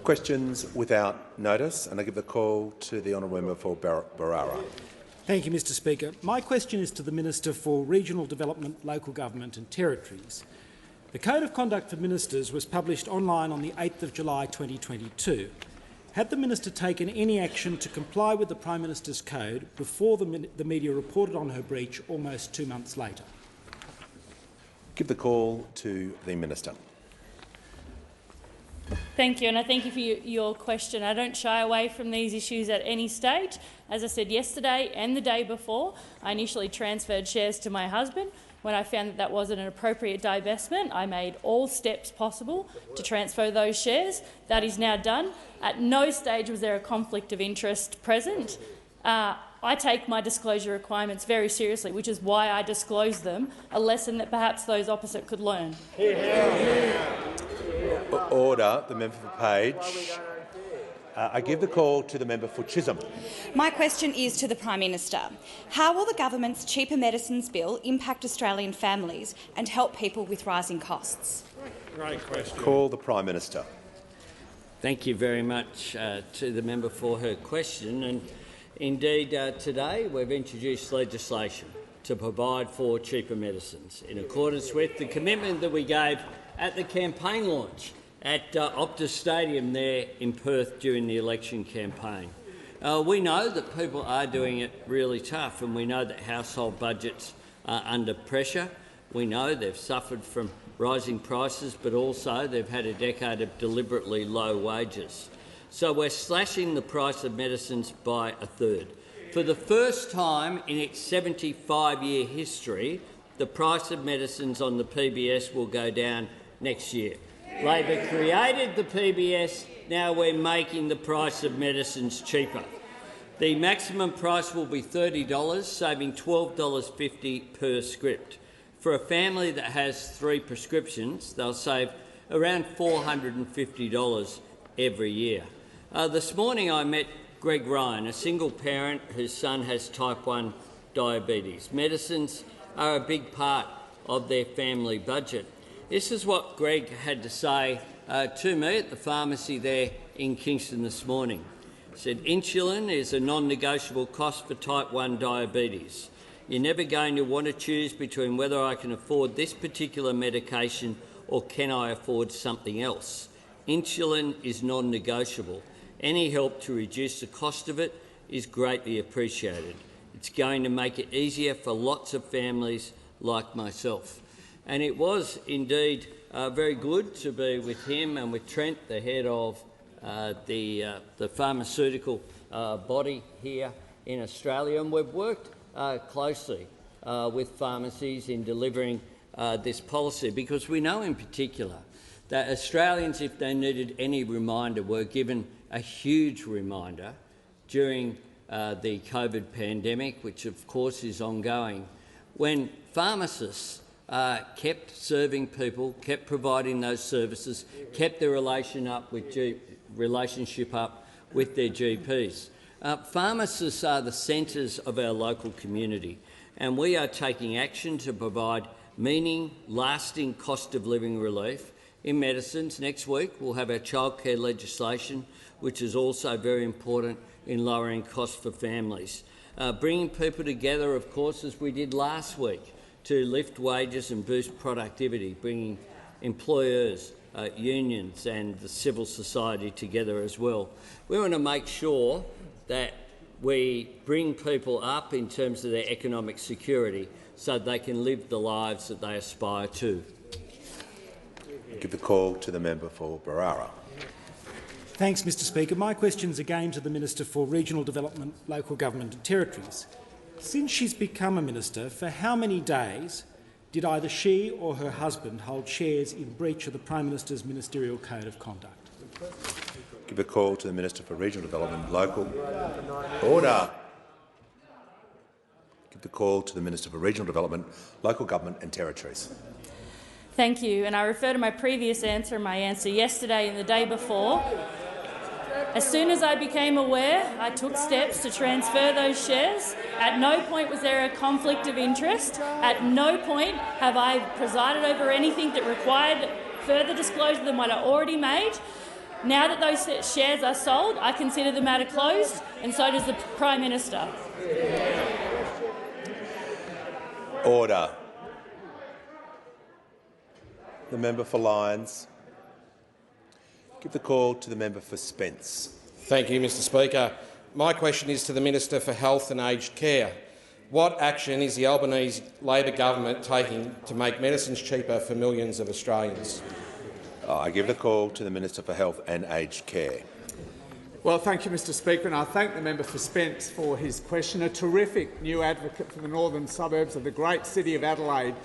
Questions without notice, and I give the call to the honourable member for Barara. Thank you, Mr Speaker. My question is to the Minister for Regional Development, Local Government and Territories. The Code of Conduct for Ministers was published online on the 8th of July 2022. Had the Minister taken any action to comply with the Prime Minister's Code before the media reported on her breach almost 2 months later? Give the call to the Minister. Thank you, and I thank you for your question. I don't shy away from these issues at any stage. As I said yesterday and the day before, I initially transferred shares to my husband. When I found that that wasn't an appropriate divestment, I made all steps possible to transfer those shares. That is now done. At no stage was there a conflict of interest present. I take my disclosure requirements very seriously, which is why I disclose them, a lesson that perhaps those opposite could learn. Order. The member for Page. I give the call to the member for Chisholm. My question is to the Prime Minister. How will the government's cheaper medicines bill impact Australian families and help people with rising costs? Great question. Call the Prime Minister. Thank you very much to the member for her question. And indeed, today we've introduced legislation to provide for cheaper medicines in accordance with the commitment that we gave at the campaign launch at Optus Stadium there in Perth during the election campaign. We know that people are doing it really tough, and we know that household budgets are under pressure. We know they've suffered from rising prices, but also they've had a decade of deliberately low wages. So we're slashing the price of medicines by a third. For the first time in its 75-year history, the price of medicines on the PBS will go down next year. Labor created the PBS, now we're making the price of medicines cheaper. The maximum price will be $30, saving $12.50 per script. For a family that has 3 prescriptions, they'll save around $450 every year. This morning I met Greg Ryan, a single parent whose son has type 1 diabetes. Medicines are a big part of their family budget. This is what Greg had to say to me at the pharmacy there in Kingston this morning. He said, "Insulin is a non-negotiable cost for type 1 diabetes. You're never going to want to choose between whether I can afford this particular medication or can I afford something else. Insulin is non-negotiable. Any help to reduce the cost of it is greatly appreciated. It's going to make it easier for lots of families like myself." And it was indeed very good to be with him and with Trent, the head of the pharmaceutical body here in Australia. And we've worked closely with pharmacies in delivering this policy, because we know in particular that Australians, if they needed any reminder, were given a huge reminder during the COVID pandemic, which of course is ongoing, when pharmacists kept serving people, kept providing those services, kept their relationship up with their GPs. Pharmacists are the centres of our local community, and we are taking action to provide lasting cost of living relief in medicines. Next week we'll have our childcare legislation, which is also very important in lowering costs for families. Bringing people together, of course, as we did last week, to lift wages and boost productivity, bringing employers, unions and the civil society together as well. We want to make sure that we bring people up in terms of their economic security so they can live the lives that they aspire to. I give the call to the member for Barara. Thanks, Mr Speaker. My question's again to the Minister for Regional Development, Local Government and Territories. Since she's become a minister, for how many days did either she or her husband hold shares in breach of the Prime Minister's Ministerial Code of Conduct? Give a call to the Minister for Regional Development, Local. Order. Give the call to the Minister for Regional Development, Local Government and Territories. Thank you, and I refer to my previous answer and my answer yesterday and the day before. As soon as I became aware, I took steps to transfer those shares. At no point was there a conflict of interest. At no point have I presided over anything that required further disclosure than what I already made. Now that those shares are sold, I consider the matter closed, and so does the Prime Minister. Order. The member for Lyons. Give the call to the member for Spence. Thank you, Mr Speaker. My question is to the Minister for Health and Aged Care. What action is the Albanese Labor government taking to make medicines cheaper for millions of Australians? I give the call to the Minister for Health and Aged Care. Well, thank you, Mr Speaker, and I thank the member for Spence for his question. A terrific new advocate for the northern suburbs of the great city of Adelaide,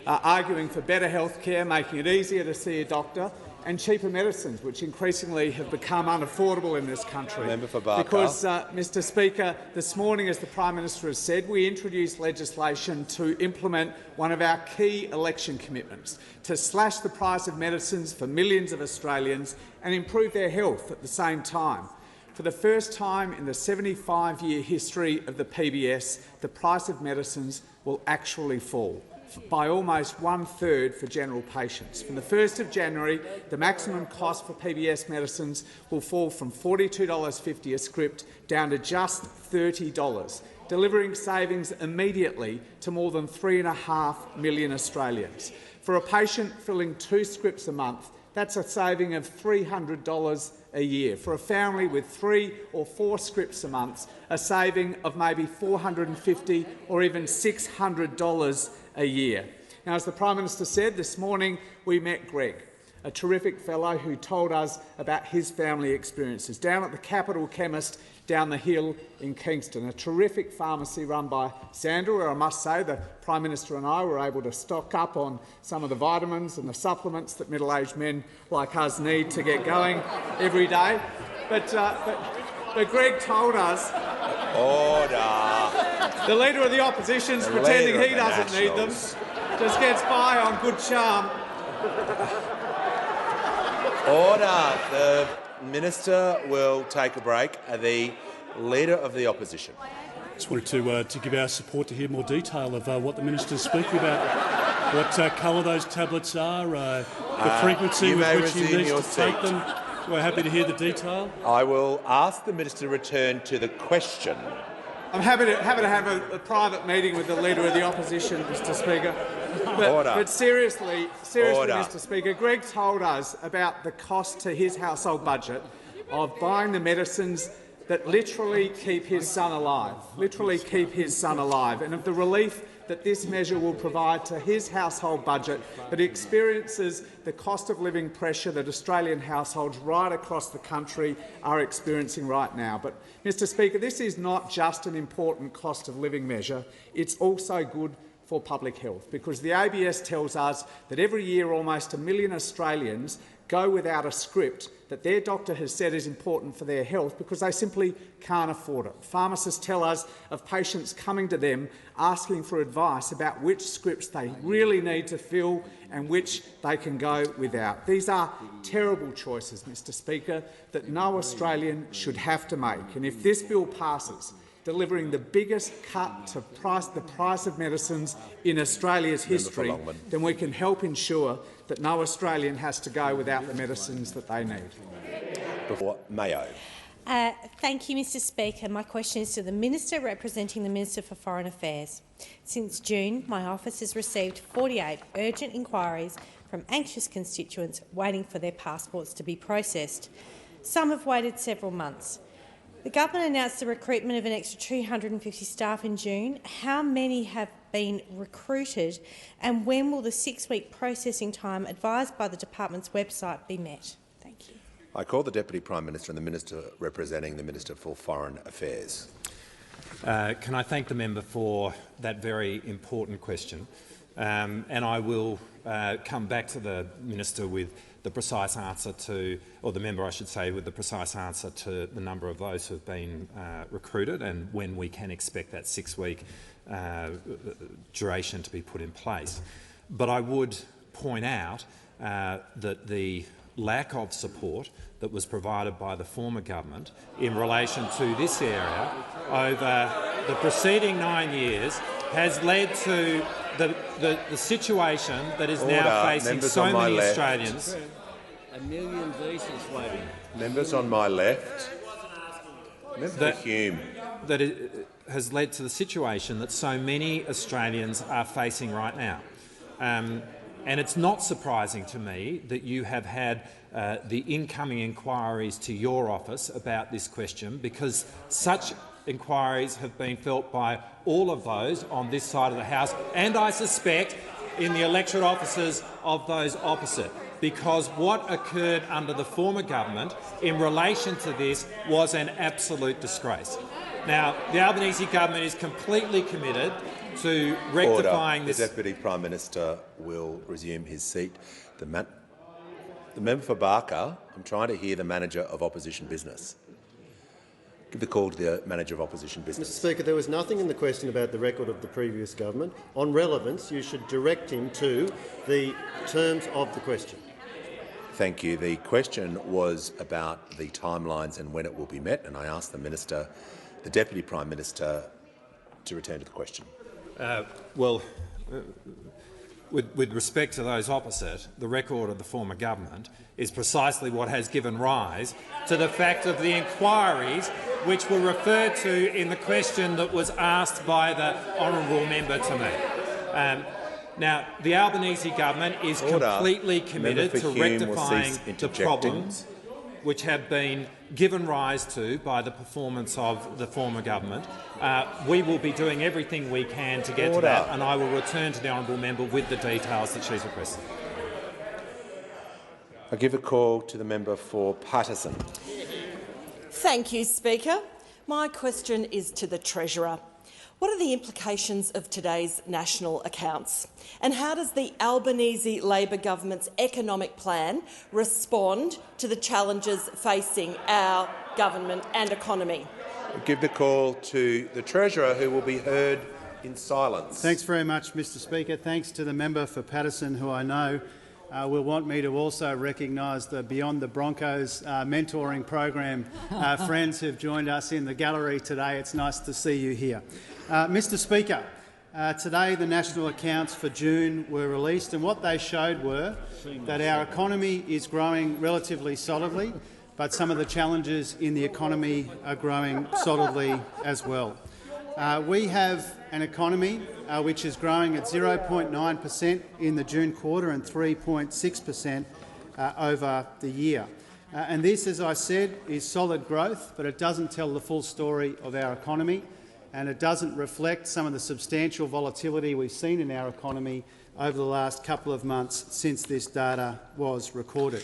arguing for better health care, making it easier to see a doctor, and cheaper medicines, which increasingly have become unaffordable in this country. Member for Barker. Because, Mr Speaker, this morning, as the Prime Minister has said, we introduced legislation to implement one of our key election commitments, to slash the price of medicines for millions of Australians and improve their health at the same time. For the first time in the 75-year history of the PBS, the price of medicines will actually fall by almost 1/3 for general patients. From the 1st of January, the maximum cost for PBS medicines will fall from $42.50 a script down to just $30, delivering savings immediately to more than 3.5 million Australians. For a patient filling 2 scripts a month, that's a saving of $300 a year. For a family with 3 or 4 scripts a month, a saving of maybe $450 or even $600 a year. Now, as the Prime Minister said, this morning we met Greg, a terrific fellow who told us about his family experiences down at the Capital Chemist down the hill in Kingston, a terrific pharmacy run by Sandra, where I must say the Prime Minister and I were able to stock up on some of the vitamins and the supplements that middle-aged men like us need to get going every day. But Greg told us— Order. The Leader of the Opposition's pretending he doesn't need them, just gets by on good charm. Order. The Minister will take a break. The Leader of the Opposition. Just wanted to give our support to hear more detail of what the Minister's speaking about, what colour those tablets are, the frequency with which he needs to take them. We're happy to hear the detail. I will ask the Minister to return to the question. I'm happy to have a private meeting with the Leader of the Opposition, Mr Speaker. But seriously, Order. Mr Speaker, Greg told us about the cost to his household budget of buying the medicines that literally keep his son alive, and of the relief that this measure will provide to his household budget that experiences the cost of living pressure that Australian households right across the country are experiencing right now. But, Mr Speaker, this is not just an important cost of living measure, it's also good for public health, because the ABS tells us that every year almost 1 million Australians go without a script that their doctor has said is important for their health because they simply can't afford it. Pharmacists tell us of patients coming to them asking for advice about which scripts they really need to fill and which they can go without. These are terrible choices, Mr Speaker, that no Australian should have to make. And if this bill passes, delivering the biggest cut to the price of medicines in Australia's history, then we can help ensure that no Australian has to go without the medicines that they need. Before Mayo. Thank you, Mr Speaker. My question is to the Minister representing the Minister for Foreign Affairs. Since June, my office has received 48 urgent inquiries from anxious constituents waiting for their passports to be processed. Some have waited several months. The government announced the recruitment of an extra 250 staff in June. How many have been recruited, and when will the 6-week processing time advised by the department's website be met? Thank you. I call the Deputy Prime Minister and the Minister representing the Minister for Foreign Affairs. Can I thank the member for that very important question? And I will come back to the Minister with the precise answer to, or the member I should say, with the precise answer to the number of those who have been recruited and when we can expect that 6-week duration to be put in place. But I would point out that the lack of support that was provided by the former government in relation to this area over the preceding 9 years has led to the situation that is now facing so many Australians. 1 million visas waiting. Members on my left. Member Hume. That it has led to the situation that so many Australians are facing right now. And it's not surprising to me that you have had the incoming inquiries to your office about this question, because such inquiries have been felt by all of those on this side of the House, and I suspect in the electorate offices of those opposite, because what occurred under the former government in relation to this was an absolute disgrace. Now, the Albanese government is completely committed to rectifying this. The Deputy Prime Minister will resume his seat. The member for Barker, I'm trying to hear the Manager of Opposition Business. Give the call to the Manager of Opposition Business. Mr Speaker, there was nothing in the question about the record of the previous government. On relevance, you should direct him to the terms of the question. Thank you. The question was about the timelines and when it will be met, and I asked the Minister, the Deputy Prime Minister, to return to the question. With respect to those opposite, the record of the former government is precisely what has given rise to the fact of the inquiries which were referred to in the question that was asked by the honourable member to me. Now, the Albanese government is completely committed to rectifying the problems which have been given rise to by the performance of the former government. We will be doing everything we can to get to that, and I will return to the honourable member with the details that she's requested. I give a call to the member for Patterson. Thank you, Speaker. My question is to the Treasurer. What are the implications of today's national accounts? And how does the Albanese Labor government's economic plan respond to the challenges facing our government and economy? I give the call to the Treasurer, who will be heard in silence. Thanks very much, Mr Speaker. Thanks to the member for Patterson, who I know will want me to also recognise the Beyond the Broncos mentoring program friends who've joined us in the gallery today. It's nice to see you here. Mr Speaker, today the national accounts for June were released, and what they showed were that our economy is growing relatively solidly, but some of the challenges in the economy are growing solidly as well. We have an economy which is growing at 0.9% in the June quarter and 3.6% over the year. And this, as I said, is solid growth, but it doesn't tell the full story of our economy, and it doesn't reflect some of the substantial volatility we've seen in our economy over the last couple of months since this data was recorded.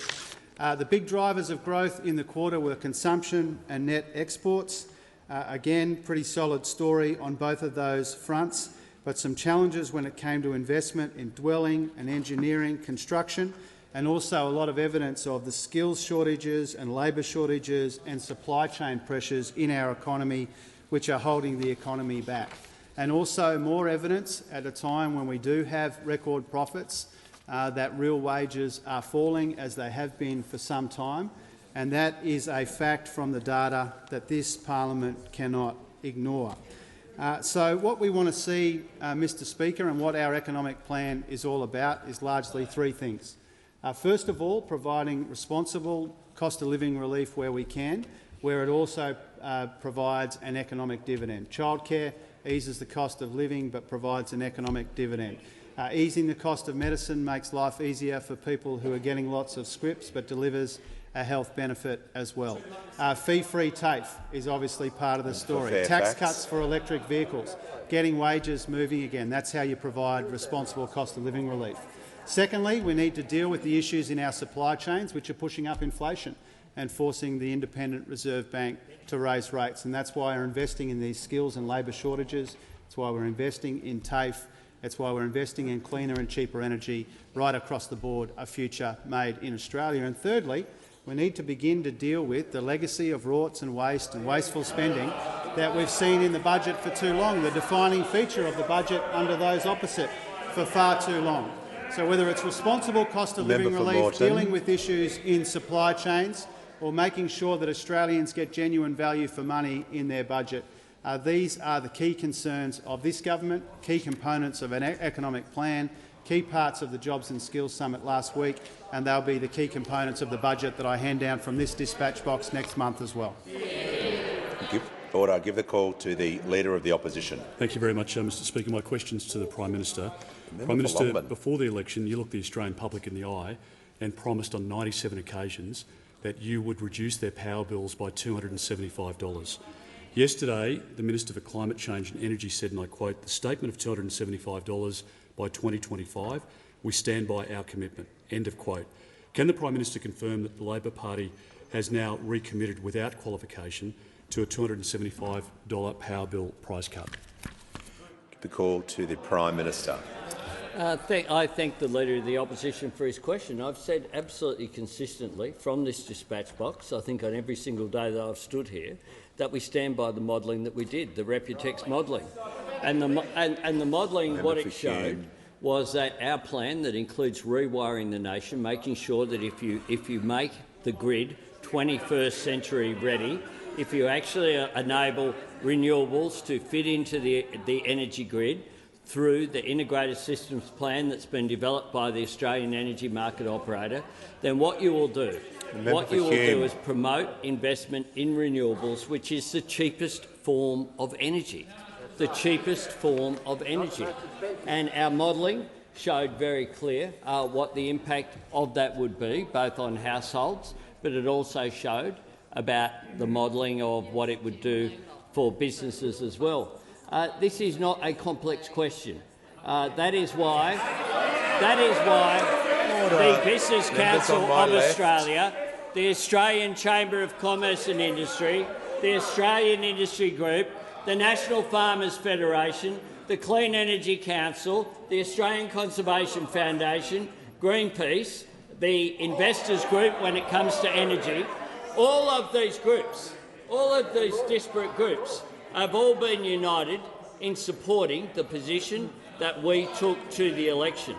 The big drivers of growth in the quarter were consumption and net exports. Again, pretty solid story on both of those fronts, but some challenges when it came to investment in dwelling and engineering construction, and also a lot of evidence of the skills shortages and labour shortages and supply chain pressures in our economy which are holding the economy back. And also more evidence at a time when we do have record profits that real wages are falling, as they have been for some time, and that is a fact from the data that this parliament cannot ignore. So what we want to see, Mr Speaker, and what our economic plan is all about is largely three things. First of all, providing responsible cost of living relief where we can, where it also provides an economic dividend. Childcare eases the cost of living but provides an economic dividend. Easing the cost of medicine makes life easier for people who are getting lots of scripts but delivers a health benefit as well. Fee-free TAFE is obviously part of the story. Tax cuts for electric vehicles, getting wages moving again. That's how you provide responsible cost of living relief. Secondly, we need to deal with the issues in our supply chains which are pushing up inflation and forcing the Independent Reserve Bank to raise rates. And that's why we're investing in these skills and labour shortages. That's why we're investing in TAFE. That's why we're investing in cleaner and cheaper energy right across the board, a future made in Australia. And thirdly, we need to begin to deal with the legacy of rorts and waste and wasteful spending that we've seen in the budget for too long, the defining feature of the budget under those opposite for far too long. So whether it's responsible cost of living relief, dealing with issues in supply chains, or making sure that Australians get genuine value for money in their budget, these are the key concerns of this government, key components of an economic plan, key parts of the Jobs and Skills Summit last week, and they'll be the key components of the budget that I hand down from this dispatch box next month as well. Order. I give the call to the Leader of the Opposition. Thank you very much, Mr Speaker. My questions to the Prime Minister. Prime Minister, before the election, you looked the Australian public in the eye and promised on 97 occasions that you would reduce their power bills by $275. Yesterday, the Minister for Climate Change and Energy said, and I quote, "The statement of $275 by 2025, we stand by our commitment." End of quote. Can the Prime Minister confirm that the Labor Party has now recommitted without qualification to a $275 power bill price cut? The call to the Prime Minister. I thank the Leader of the Opposition for his question. I've said absolutely consistently from this dispatch box, I think on every single day that I've stood here, that we stand by the modelling that we did, the Reputex modelling. And the modelling, what it showed was that our plan that includes rewiring the nation, making sure that if you make the grid 21st century ready, if you actually enable renewables to fit into the energy grid through the integrated systems plan that's been developed by the Australian Energy Market Operator, then what you will do is promote investment in renewables, which is the cheapest form of energy. The cheapest form of energy. And our modelling showed very clear what the impact of that would be, both on households, but it also showed about the modelling of what it would do for businesses as well. This is not a complex question. That is why the Business Council of Australia, the Australian Chamber of Commerce and Industry, the Australian Industry Group, the National Farmers Federation, the Clean Energy Council, the Australian Conservation Foundation, Greenpeace, the Investors Group when it comes to energy, all of these groups, all of these disparate groups have all been united in supporting the position that we took to the election.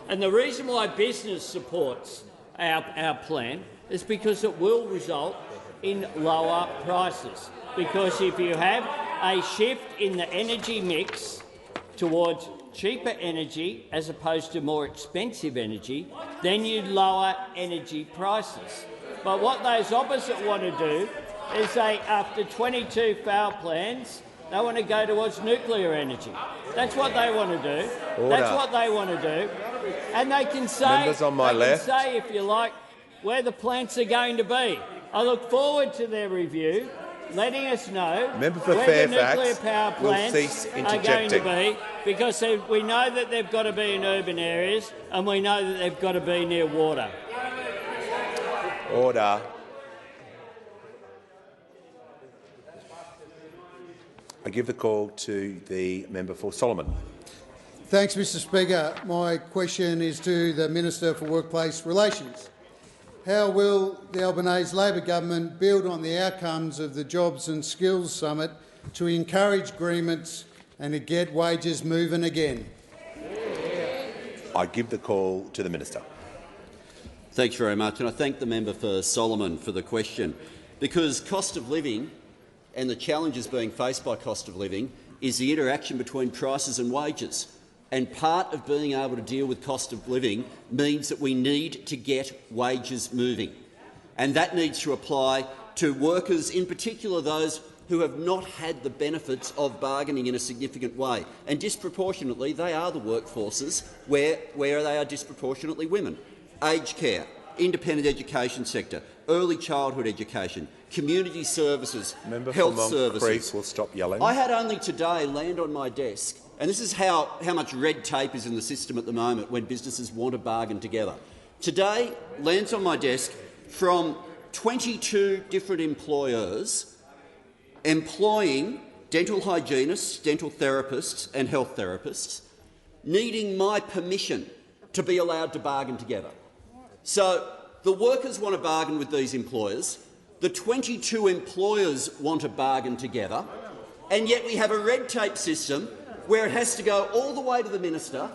And the reason why business supports our plan is because it will result in lower prices. Because if you have a shift in the energy mix towards cheaper energy as opposed to more expensive energy, then you lower energy prices. But what those opposite want to do is they, after 22 failed plans, they want to go towards nuclear energy. That's what they want to do. Order. That's what they want to do. And they can say, if you like, where the plants are going to be. I look forward to their review, letting us know where the nuclear power plants are going to be, because we know that they've got to be in urban areas and we know that they've got to be near water. Order. I give the call to the member for Solomon. Thanks, Mr Speaker. My question is to the Minister for Workplace Relations. How will the Albanese Labor government build on the outcomes of the Jobs and Skills Summit to encourage agreements and to get wages moving again? I give the call to the Minister. Thanks very much, and I thank the member for Solomon for the question, because cost of living and the challenges being faced by cost of living is the interaction between prices and wages. And part of being able to deal with cost of living means that we need to get wages moving. And that needs to apply to workers, in particular those who have not had the benefits of bargaining in a significant way. And disproportionately, they are the workforces where they are disproportionately women. Aged care, independent education sector, early childhood education, community services, health services. Will stop yelling. I had only today land on my desk, and this is how much red tape is in the system at the moment when businesses want to bargain together. Today lands on my desk from 22 different employers employing dental hygienists, dental therapists and health therapists, needing my permission to be allowed to bargain together. So the workers want to bargain with these employers, the 22 employers want to bargain together, and yet we have a red tape system where it has to go all the way to the minister,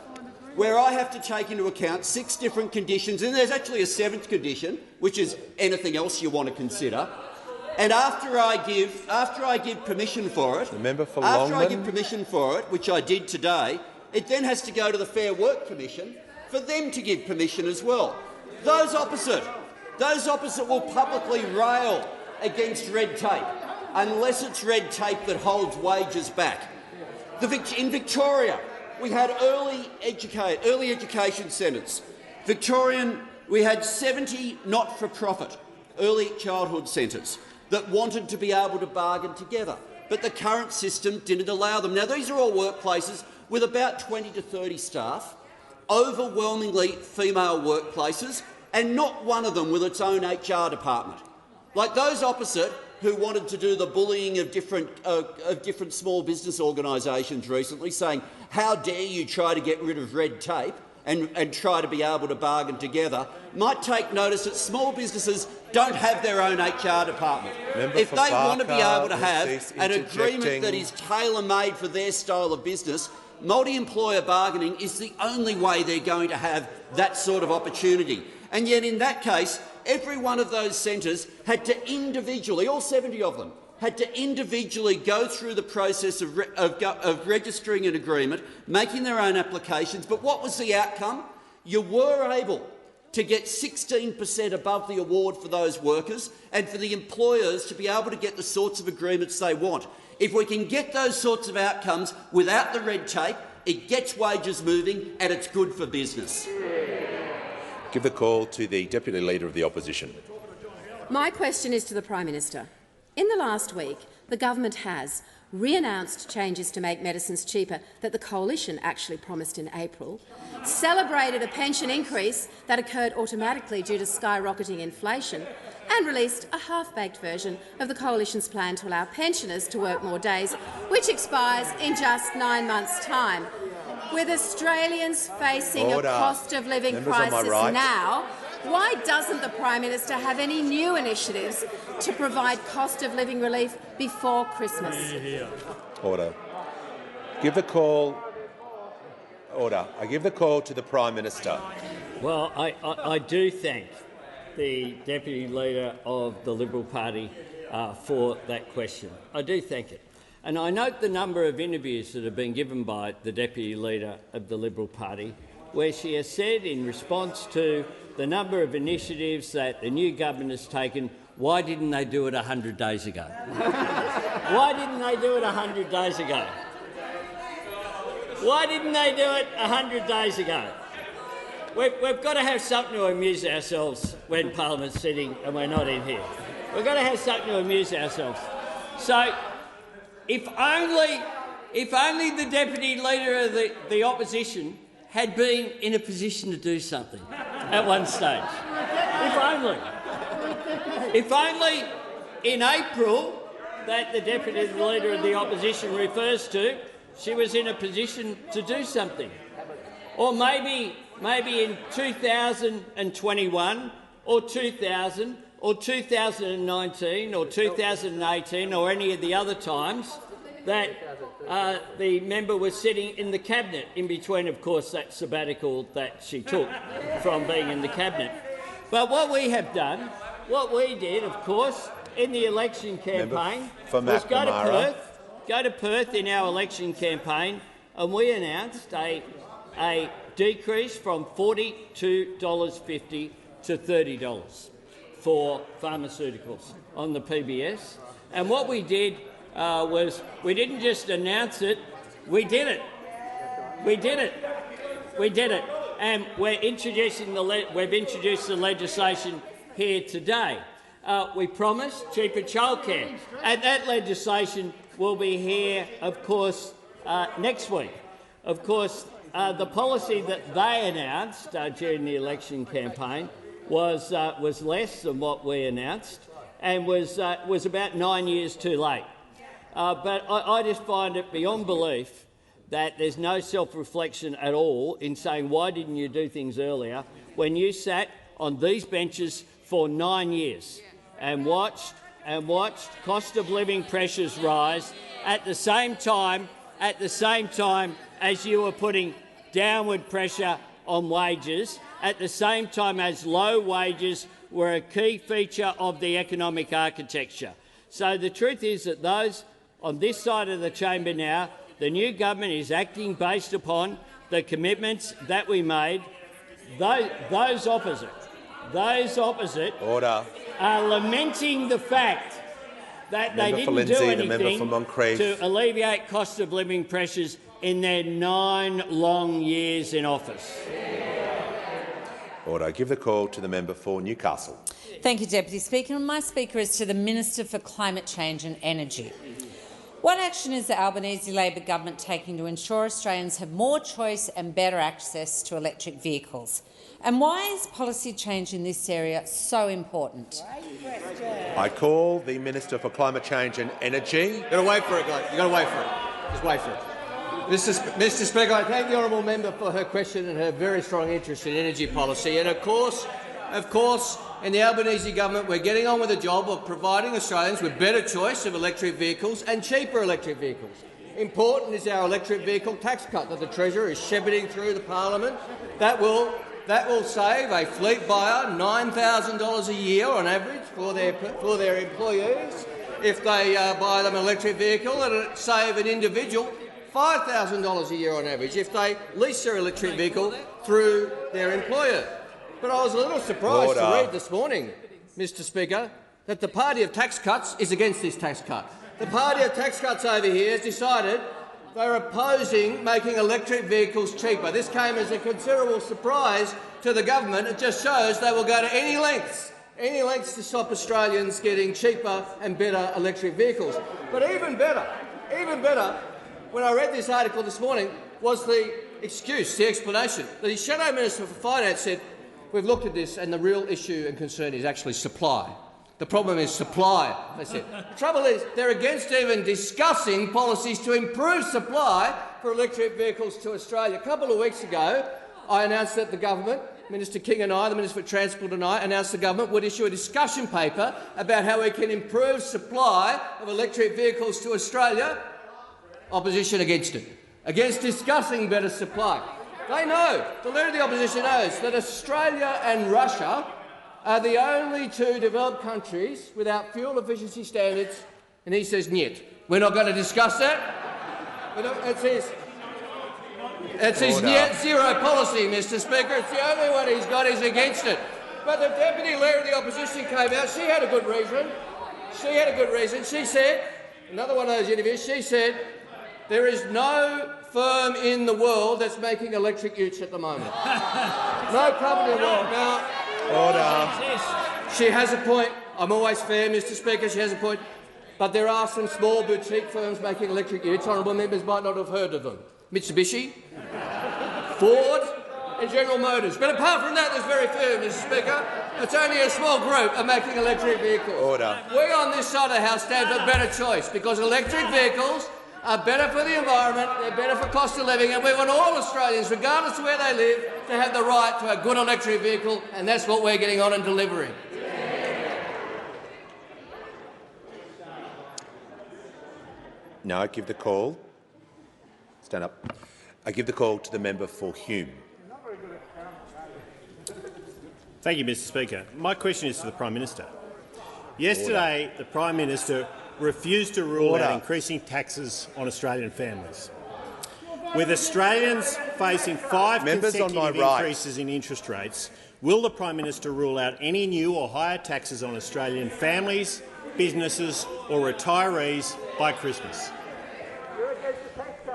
where I have to take into account 6 different conditions, and there's actually a 7th condition, which is anything else you want to consider. And after I give permission for it, which I did today, it then has to go to the Fair Work Commission, for them to give permission as well. Those opposite will publicly rail against red tape, unless it's red tape that holds wages back. In Victoria, we had early education centres. We had 70 not-for-profit early childhood centres that wanted to be able to bargain together, but the current system didn't allow them. Now, these are all workplaces with about 20 to 30 staff, overwhelmingly female workplaces, and not one of them with its own HR department. Like those opposite who wanted to do the bullying of different small business organisations recently, saying, how dare you try to get rid of red tape and try to be able to bargain together, might take notice that small businesses don't have their own HR department. If they want to be able to have an agreement that is tailor-made for their style of business, multi-employer bargaining is the only way they're going to have that sort of opportunity. And yet in that case, every one of those centres had to individually, all 70 of them, had to individually go through the process of registering an agreement, making their own applications. But what was the outcome? You were able to get 16% above the award for those workers and for the employers to be able to get the sorts of agreements they want. If we can get those sorts of outcomes without the red tape, it gets wages moving and it's good for business. Give the call to the Deputy Leader of the Opposition. My question is to the Prime Minister. In the last week, the government has re-announced changes to make medicines cheaper that the Coalition actually promised in April, celebrated a pension increase that occurred automatically due to skyrocketing inflation, and released a half-baked version of the Coalition's plan to allow pensioners to work more days, which expires in just 9 months' time. With Australians facing a cost of living crisis now, why doesn't the Prime Minister have any new initiatives to provide cost of living relief before Christmas? Order. Give the call. Order. I give the call to the Prime Minister. Well, I do thank the Deputy Leader of the Liberal Party for that question. I do thank it. And I note the number of interviews that have been given by the Deputy Leader of the Liberal Party where she has said, in response to the number of initiatives that the new government has taken, why didn't they do it 100 days ago? Why didn't they do it 100 days ago? Why didn't they do it 100 days ago? We've got to have something to amuse ourselves when Parliament's sitting and we're not in here. We've got to have something to amuse ourselves. So, if only the Deputy Leader of the Opposition had been in a position to do something at one stage. If only in April, that the Deputy Leader of the Opposition refers to, she was in a position to do something. Or maybe in 2021 or 2000 or 2019 or 2018 or any of the other times that the member was sitting in the Cabinet, in between, of course, that sabbatical that she took from being in the Cabinet. But what we have done, what we did, of course, in the election campaign was go to Perth in our election campaign, and we announced a decrease from $42.50 to $30 for pharmaceuticals on the PBS. And what we did was we didn't just announce it, we did it. We did it. We did it. And we've introduced the legislation here today. We promised cheaper childcare, and that legislation will be here, of course, next week. Of course, the policy that they announced during the election campaign was less than what we announced, and was about 9 years too late. But I just find it beyond belief that there's no self-reflection at all in saying, why didn't you do things earlier, when you sat on these benches for 9 years and watched cost of living pressures rise at the same time as you were putting downward pressure on wages, at the same time as low wages were a key feature of the economic architecture. So the truth is that those on this side of the chamber now, the new government is acting based upon the commitments that we made those opposite Order. are lamenting the fact that they Member for didn't do Lindsay, the member anything for Moncrieff. to alleviate cost of living pressures in their 9 long years in office. Order. I give the call to the member for Newcastle. Thank you, Deputy Speaker. My speaker is to the Minister for Climate Change and Energy. What action is the Albanese Labor government taking to ensure Australians have more choice and better access to electric vehicles? And why is policy change in this area so important? I call the Minister for Climate Change and Energy. You've got to wait for it, guys. You've got to wait for it. Just wait for it. Mr Speaker, I thank the honourable member for her question and her very strong interest in energy policy. And of course, in the Albanese government, we're getting on with the job of providing Australians with better choice of electric vehicles and cheaper electric vehicles. Important is our electric vehicle tax cut that the Treasurer is shepherding through the parliament. That will save a fleet buyer $9,000 a year on average for their employees. If they buy them an electric vehicle, it'll save an individual $5,000 a year on average if they lease their electric vehicle through their employer. But I was a little surprised to read this morning, Mr Speaker, that the party of tax cuts is against this tax cut. The party of tax cuts over here has decided they're opposing making electric vehicles cheaper. This came as a considerable surprise to the government. It just shows they will go to any lengths to stop Australians getting cheaper and better electric vehicles. But even better, when I read this article this morning, was the explanation. The Shadow Minister for Finance said, we've looked at this and the real issue and concern is actually supply. The problem is supply, they said. The trouble is they're against even discussing policies to improve supply for electric vehicles to Australia. A couple of weeks ago, I announced that the government, Minister King and I, the Minister for Transport and I, announced the government would issue a discussion paper about how we can improve supply of electric vehicles to Australia. Opposition against it, against discussing better supply. They know, the Leader of the Opposition knows, that Australia and Russia are the only two developed countries without fuel efficiency standards, and he says, "Niet, we're not going to discuss that." It's his net zero policy, Mr Speaker. It's the only one he's got. He's against it. But the Deputy Leader of the Opposition came out. She had a good reason. She said, another one of those interviews, she said, there is no firm in the world that's making electric utes at the moment. No company in the world. Now, she has a point. I'm always fair, Mr Speaker. She has a point. But there are some small boutique firms making electric utes. Honourable members might not have heard of them. Mitsubishi, Ford and General Motors. But apart from that, there's very few, Mr Speaker. It's only a small group are making electric vehicles. We on this side of the House stand for better choice because electric vehicles are better for the environment, they're better for cost of living, and we want all Australians, regardless of where they live, to have the right to a good electric vehicle, and that's what we're getting on and delivering. Now I give the call. Stand up. I give the call to the member for Hume. Thank you, Mr Speaker. My question is to the Prime Minister. Yesterday, the Prime Minister refused to rule out increasing taxes on Australian families. With Australians facing 5 consecutive increases in interest rates, will the Prime Minister rule out any new or higher taxes on Australian families, businesses or retirees by Christmas?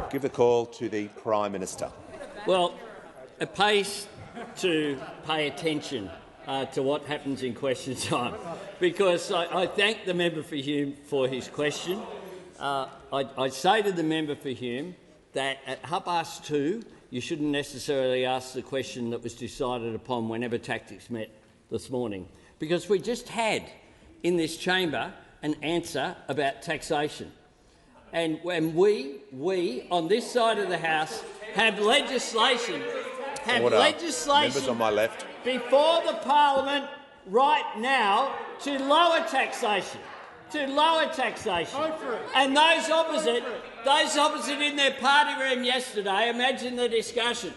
Give the call to the Prime Minister. Well, it pays to pay attention to what happens in question time, because I thank the member for Hume for his question. I say to the member for Hume that at 2:30 you shouldn't necessarily ask the question that was decided upon whenever Tactics met this morning, because we just had in this chamber an answer about taxation. And when we on this side of the House have legislation, Members on my left. before the parliament right now to lower taxation, And those opposite in their party room yesterday, imagine the discussion.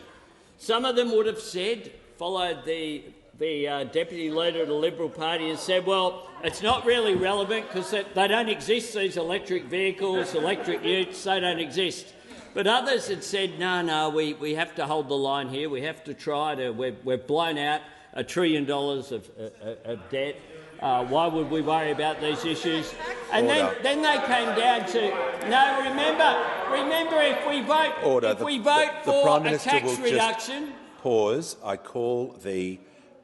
Some of them would have said, followed the Deputy Leader of the Liberal Party and said, well, it's not really relevant because they don't exist, these electric vehicles, electric utes, they don't exist. But others had said, no, we have to hold the line here. We have to try to. We've blown out $1 trillion of debt. Why would we worry about these issues? And then they came down to no. Remember, if we vote, for a tax reduction. Pause. I call the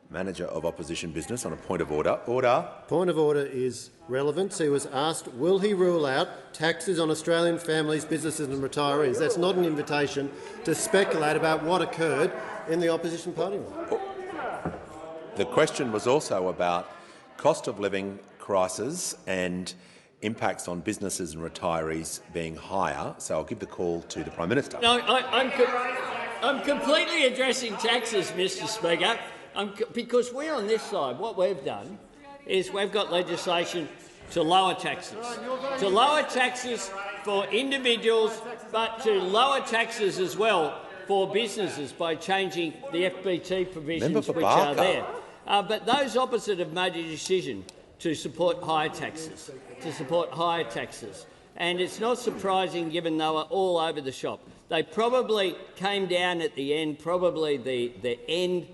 Manager of Opposition Business on a point of order. Order. Point of order is relevant. He was asked, will he rule out taxes on Australian families, businesses and retirees? That's not an invitation to speculate about what occurred in the opposition party. The question was also about cost of living crisis and impacts on businesses and retirees being higher. So I'll give the call to the Prime Minister. No, I'm completely addressing taxes, Mr Speaker. Because we're on this side, what we've done is we've got legislation to lower taxes for individuals, but to lower taxes as well for businesses by changing the FBT provisions which are there. But those opposite have made a decision to support higher taxes, and it's not surprising given they were all over the shop. They probably came down at the end, probably the end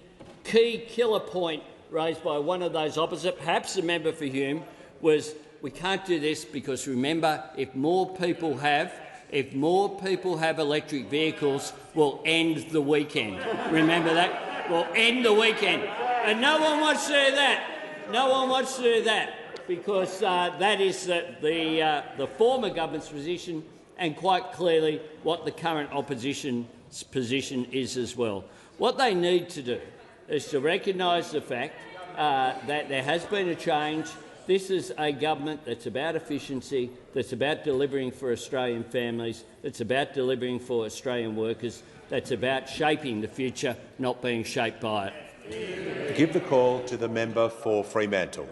key killer point raised by one of those opposite, perhaps the member for Hume, was we can't do this because, remember, if more people have electric vehicles, we'll end the weekend. Remember that? We'll end the weekend. And no one wants to do that. No one wants to do that because that is the former government's position and quite clearly what the current opposition's position is as well. What they need to do is to recognise the fact that there has been a change. This is a government that's about efficiency, that's about delivering for Australian families, that's about delivering for Australian workers, that's about shaping the future, not being shaped by it. Give the call to the member for Fremantle.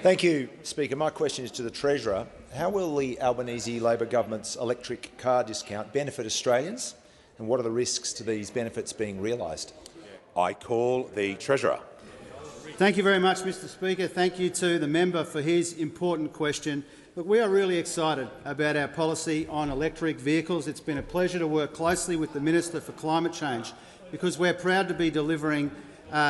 Thank you, Speaker. My question is to the Treasurer. How will the Albanese Labor government's electric car discount benefit Australians, and what are the risks to these benefits being realised? I call the Treasurer. Thank you very much, Mr Speaker. Thank you to the member for his important question. Look, we are really excited about our policy on electric vehicles. It's been a pleasure to work closely with the Minister for Climate Change because we're proud to be delivering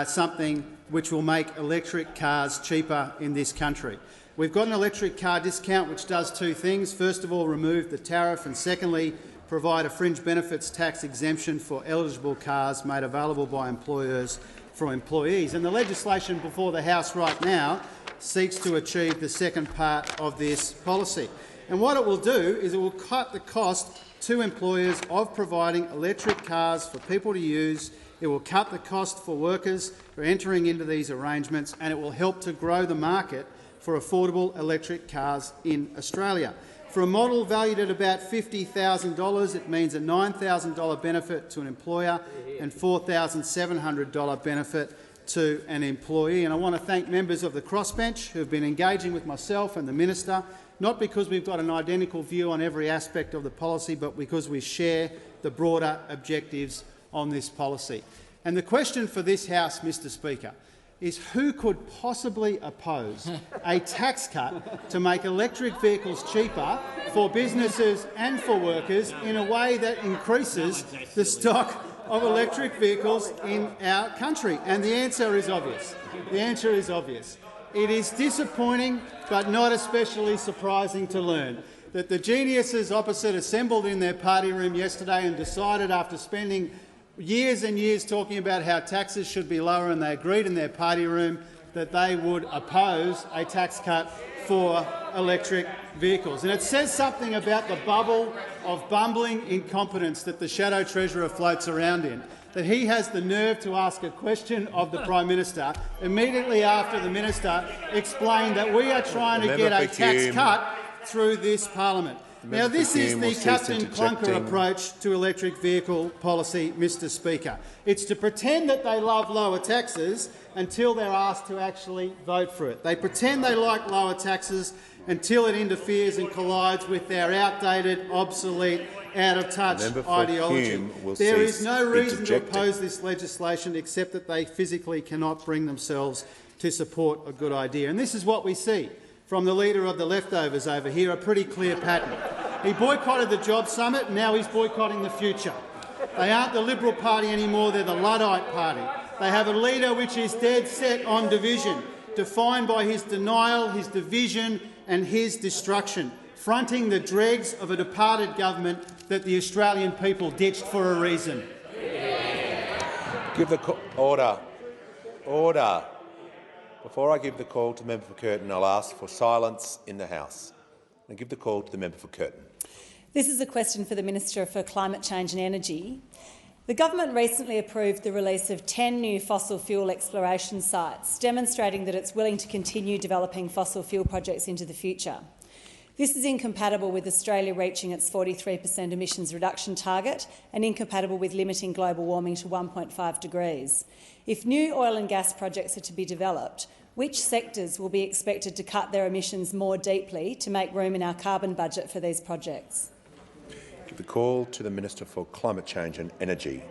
something which will make electric cars cheaper in this country. We've got an electric car discount which does two things. First of all, remove the tariff, and secondly, provide a fringe benefits tax exemption for eligible cars made available by employers for employees. And the legislation before the House right now seeks to achieve the second part of this policy. And what it will do is it will cut the cost to employers of providing electric cars for people to use. It will cut the cost for workers for entering into these arrangements, and it will help to grow the market for affordable electric cars in Australia. For a model valued at about $50,000, it means a $9,000 benefit to an employer and $4,700 benefit to an employee. And I want to thank members of the crossbench who have been engaging with myself and the Minister, not because we've got an identical view on every aspect of the policy, but because we share the broader objectives on this policy. And the question for this House, Mr Speaker, is who could possibly oppose a tax cut to make electric vehicles cheaper for businesses and for workers in a way that increases the stock of electric vehicles in our country? And the answer is obvious. The answer is obvious. It is disappointing, but not especially surprising to learn that the geniuses opposite assembled in their party room yesterday and decided, after spending years and years talking about how taxes should be lower, and they agreed in their party room that they would oppose a tax cut for electric vehicles. And it says something about the bubble of bumbling incompetence that the Shadow Treasurer floats around in, that he has the nerve to ask a question of the Prime Minister immediately after the Minister explained that we are trying to get a tax cut through this parliament. Now, this is the Captain Clunker approach to electric vehicle policy, Mr Speaker. It's to pretend that they love lower taxes until they're asked to actually vote for it. They pretend they like lower taxes until it interferes and collides with their outdated, obsolete, out-of-touch ideology. There is no reason to oppose this legislation except that they physically cannot bring themselves to support a good idea. And this is what we see from the Leader of the Leftovers over here, a pretty clear pattern. He boycotted the Jobs Summit, and now he's boycotting the future. They aren't the Liberal Party anymore, they're the Luddite Party. They have a leader which is dead set on division, defined by his denial, his division and his destruction, fronting the dregs of a departed government that the Australian people ditched for a reason. Order. Order. Before I give the call to the member for Curtin, I'll ask for silence in the House. I give the call to the member for Curtin. This is a question for the Minister for Climate Change and Energy. The government recently approved the release of 10 new fossil fuel exploration sites, demonstrating that it's willing to continue developing fossil fuel projects into the future. This is incompatible with Australia reaching its 43% emissions reduction target and incompatible with limiting global warming to 1.5 degrees. If new oil and gas projects are to be developed, which sectors will be expected to cut their emissions more deeply to make room in our carbon budget for these projects? Give the call to the Minister for Climate Change and Energy.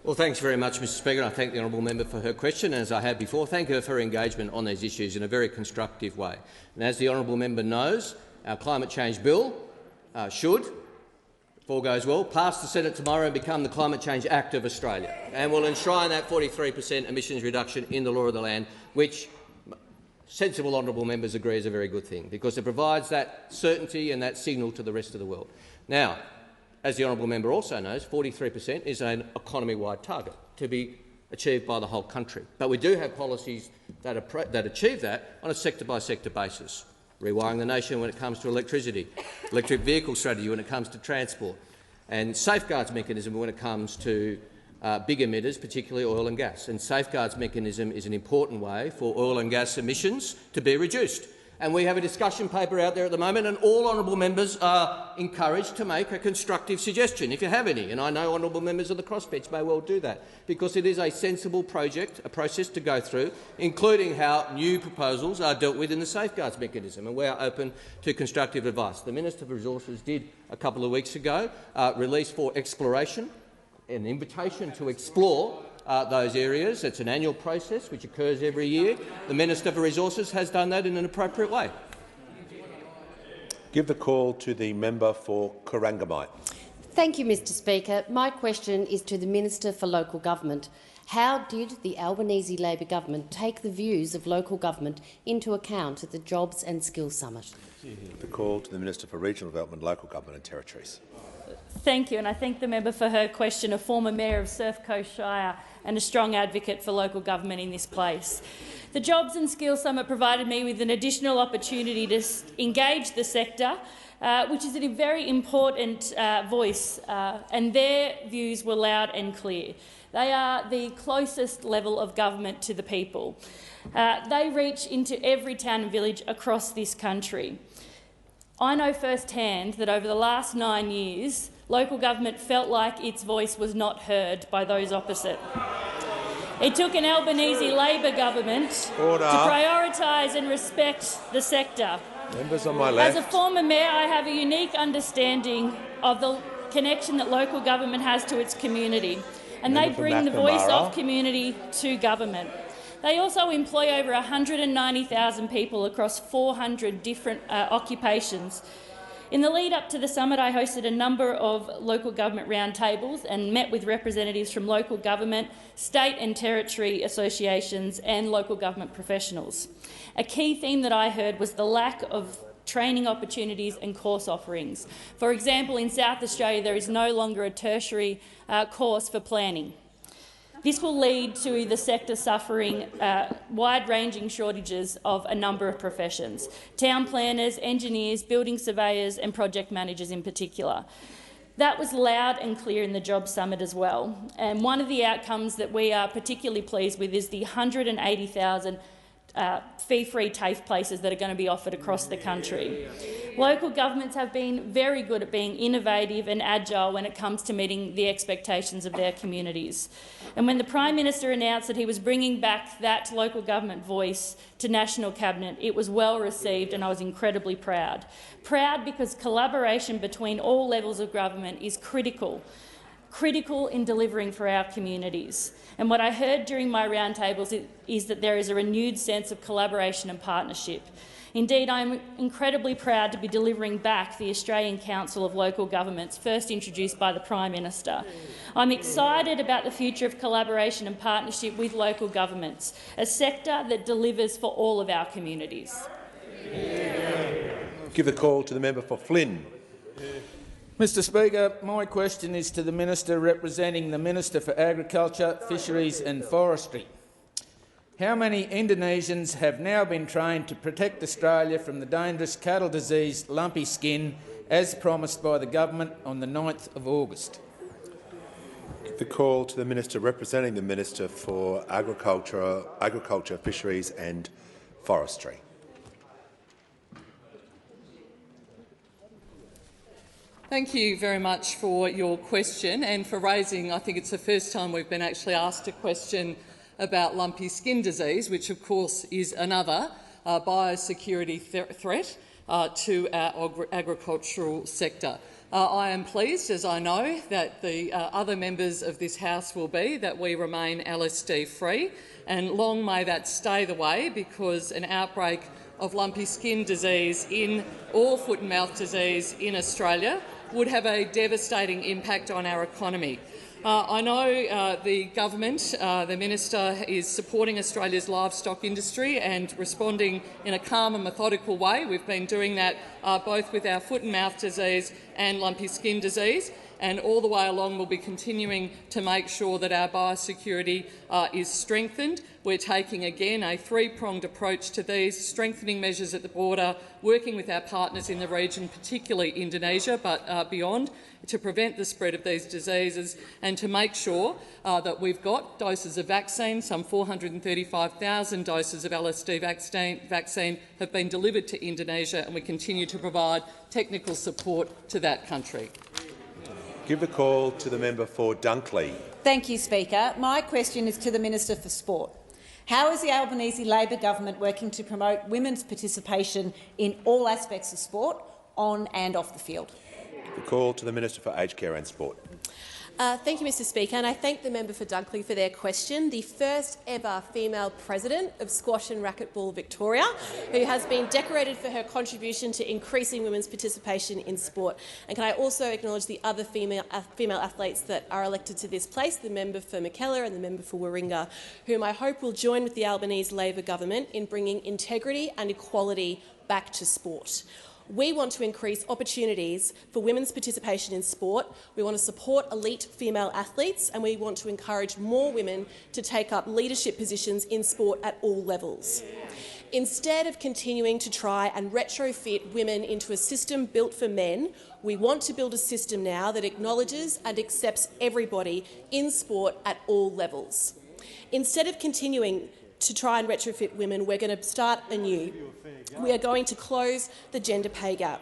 Well, thanks very much, Mr Speaker. I thank the honourable member for her question. And as I have before, thank her for her engagement on these issues in a very constructive way. And as the honourable member knows, our climate change bill should, if all goes well, pass the Senate tomorrow and become the Climate Change Act of Australia, and will enshrine that 43% emissions reduction in the law of the land, which sensible honourable members agree is a very good thing, because it provides that certainty and that signal to the rest of the world. Now, as the honourable member also knows, 43% is an economy-wide target to be achieved by the whole country. But we do have policies that achieve that on a sector-by-sector basis. Rewiring the nation when it comes to electricity, electric vehicle strategy when it comes to transport, and safeguards mechanism when it comes to big emitters, particularly oil and gas. And safeguards mechanism is an important way for oil and gas emissions to be reduced. And we have a discussion paper out there at the moment, and all honourable members are encouraged to make a constructive suggestion, if you have any. And I know honourable members of the crossbench may well do that, because it is a sensible project, a process to go through, including how new proposals are dealt with in the safeguards mechanism, and we are open to constructive advice. The Minister for Resources did a couple of weeks ago release for exploration an invitation to explore those areas. It's an annual process which occurs every year. The Minister for Resources has done that in an appropriate way. Give the call to the member for Corangamite. Thank you, Mr Speaker. My question is to the Minister for Local Government. How did the Albanese Labor government take the views of local government into account at the Jobs and Skills Summit? Give the call to the Minister for Regional Development, Local Government and Territories. Thank you, and I thank the member for her question, a former mayor of Surf Coast Shire and a strong advocate for local government in this place. The Jobs and Skills Summit provided me with an additional opportunity to engage the sector, which is a very important voice, and their views were loud and clear. They are the closest level of government to the people. They reach into every town and village across this country. I know firsthand that over the last 9 years, local government felt like its voice was not heard by those opposite. It took an Albanese Labor government to prioritise and respect the sector. Members on my left. As a former mayor, I have a unique understanding of the connection that local government has to its community, and they bring the voice of community to government. They also employ over 190,000 people across 400 different occupations. In the lead up to the summit, I hosted a number of local government roundtables and met with representatives from local government, state and territory associations and local government professionals. A key theme that I heard was the lack of training opportunities and course offerings. For example, in South Australia, there is no longer a tertiary course for planning. This will lead to the sector suffering wide-ranging shortages of a number of professions: town planners, engineers, building surveyors and project managers in particular. That was loud and clear in the Jobs Summit as well. And one of the outcomes that we are particularly pleased with is the 180,000 fee-free TAFE places that are going to be offered across the country. Local governments have been very good at being innovative and agile when it comes to meeting the expectations of their communities. And when the Prime Minister announced that he was bringing back that local government voice to National Cabinet, it was well received and I was incredibly proud. Proud because collaboration between all levels of government is critical in delivering for our communities. And what I heard during my roundtables is that there is a renewed sense of collaboration and partnership. Indeed, I am incredibly proud to be delivering back the Australian Council of Local Governments, first introduced by the Prime Minister. I'm excited about the future of collaboration and partnership with local governments, a sector that delivers for all of our communities. Give the call to the member for Flynn. Mr Speaker, my question is to the Minister representing the Minister for Agriculture, Fisheries and Forestry. How many Indonesians have now been trained to protect Australia from the dangerous cattle disease lumpy skin, as promised by the government on the 9th of August? Give the call to the Minister representing the Minister for Agriculture, Fisheries and Forestry. Thank you very much for your question and for raising, I think it's the first time we've been actually asked a question about lumpy skin disease, which of course is another biosecurity threat to our agricultural sector. I am pleased, as I know that the other members of this House will be, that we remain LSD-free, and long may that stay the way, because an outbreak of lumpy skin disease or foot and mouth disease in Australia would have a devastating impact on our economy. I know the government, the minister, is supporting Australia's livestock industry and responding in a calm and methodical way. We've been doing that both with our foot and mouth disease and lumpy skin disease, and all the way along we'll be continuing to make sure that our biosecurity is strengthened. We're taking, again, a three-pronged approach to these, strengthening measures at the border, working with our partners in the region, particularly Indonesia, but beyond, to prevent the spread of these diseases and to make sure that we've got doses of vaccine. Some 435,000 doses of LSD vaccine have been delivered to Indonesia, and we continue to provide technical support to that country. Give the call to the member for Dunkley. Thank you, Speaker. My question is to the Minister for Sport. How is the Albanese Labor government working to promote women's participation in all aspects of sport, on and off the field? The call to the Minister for Aged Care and Sport. Thank you, Mr Speaker, and I thank the member for Dunkley for their question. The first ever female president of Squash and Racquetball Victoria, who has been decorated for her contribution to increasing women's participation in sport. And can I also acknowledge the other female athletes that are elected to this place, the member for Mackellar and the member for Warringah, whom I hope will join with the Albanese Labor government in bringing integrity and equality back to sport. We want to increase opportunities for women's participation in sport. We want to support elite female athletes, and we want to encourage more women to take up leadership positions in sport at all levels. Instead of continuing to try and retrofit women into a system built for men, we want to build a system now that acknowledges and accepts everybody in sport at all levels. Instead of continuing to try and retrofit women, we're going to start anew. We are going to close the gender pay gap.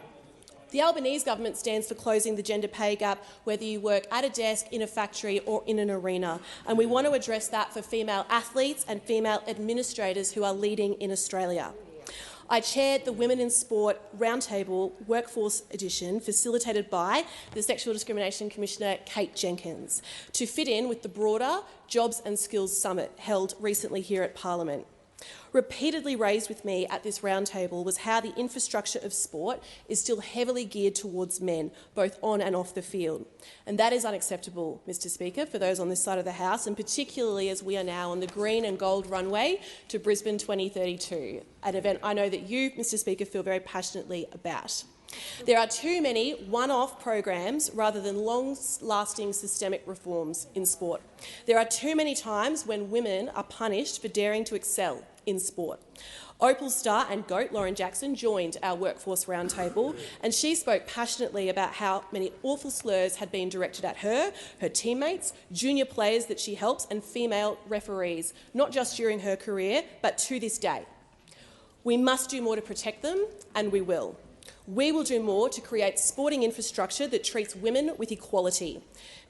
The Albanese government stands for closing the gender pay gap, whether you work at a desk, in a factory or in an arena, and we want to address that for female athletes and female administrators who are leading in Australia. I chaired the Women in Sport Roundtable Workforce Edition, facilitated by the Sexual Discrimination Commissioner Kate Jenkins, to fit in with the broader Jobs and Skills Summit held recently here at Parliament. Repeatedly raised with me at this roundtable was how the infrastructure of sport is still heavily geared towards men, both on and off the field. And that is unacceptable, Mr Speaker, for those on this side of the House, and particularly as we are now on the green and gold runway to Brisbane 2032, an event I know that you, Mr Speaker, feel very passionately about. There are too many one-off programs rather than long-lasting systemic reforms in sport. There are too many times when women are punished for daring to excel in sport. Opal star and GOAT Lauren Jackson joined our workforce roundtable, and she spoke passionately about how many awful slurs had been directed at her, her teammates, junior players that she helps and female referees, not just during her career but to this day. We must do more to protect them, and we will. We will do more to create sporting infrastructure that treats women with equality.